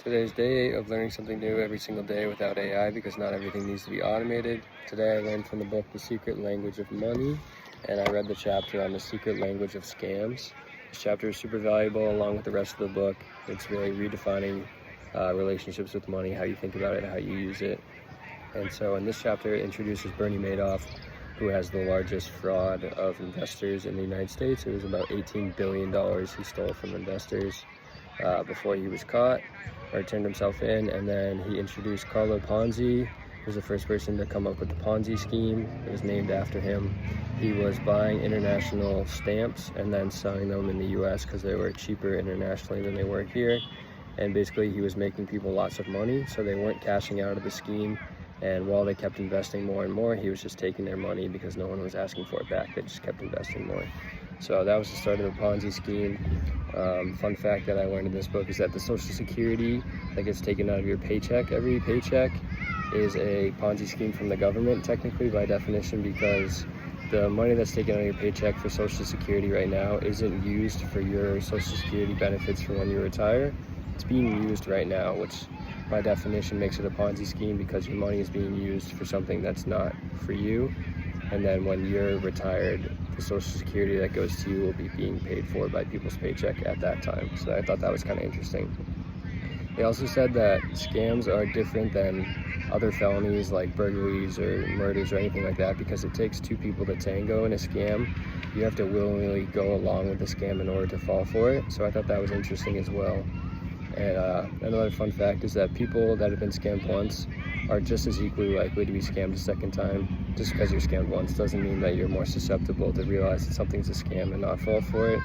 Today's day of learning something new every single day without AI because not everything needs to be automated. Today I learned from the book The Secret Language of Money, and I read the chapter on the secret language of scams. This chapter is super valuable along with the rest of the book. It's really redefining relationships with money, how you think about it, how you use it. And so in this chapter it introduces Bernie Madoff, who has the largest fraud of investors in the United States. It was about $18 billion he stole from investors before he was caught or turned himself in. And then he introduced Carlo Ponzi, who was the first person to come up with the Ponzi scheme. It was named after him. He was buying international stamps and then selling them in the US because they were cheaper internationally than they were here. And basically he was making people lots of money, so they weren't cashing out of the scheme. And while they kept investing more and more, he was just taking their money because no one was asking for it back. They just kept investing more. So that was the start of the Ponzi scheme. Fun fact that I learned in this book is that the Social Security that gets taken out of your paycheck, every paycheck, is a Ponzi scheme from the government, technically, by definition, because the money that's taken out of your paycheck for Social Security right now isn't used for your Social Security benefits for when you retire. It's being used right now, which by definition makes it a Ponzi scheme because your money is being used for something that's not for you. And then when you're retired, the Social Security that goes to you will be being paid for by people's paycheck at that time. So I thought that was kind of interesting. They also said that scams are different than other felonies like burglaries or murders or anything like that because it takes two people to tango in a scam. You have to willingly go along with the scam in order to fall for it. So I thought that was interesting as well. And another fun fact is that people that have been scammed once are just as equally likely to be scammed a second time. Just because you're scammed once doesn't mean that you're more susceptible to realize that something's a scam and not fall for it.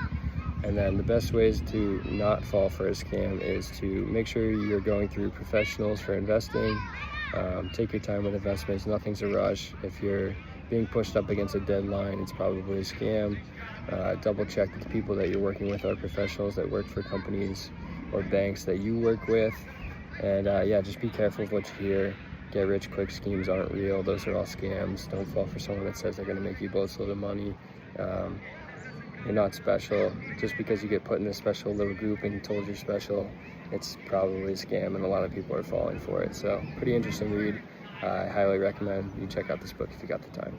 And then the best ways to not fall for a scam is to make sure you're going through professionals for investing. Take your time with investments. Nothing's a rush. If you're being pushed up against a deadline, it's probably a scam. Double check that the people that you're working with are professionals that work for companies or banks that you work with. And yeah, just be careful of what you hear. Get rich quick schemes aren't real. Those are all scams. Don't fall for someone that says they're going to make you boatloads of money. You're not special. Just because you get put in a special little group and told you're special, it's probably a scam, and a lot of people are falling for it. So pretty interesting read. I highly recommend you check out this book if you got the time.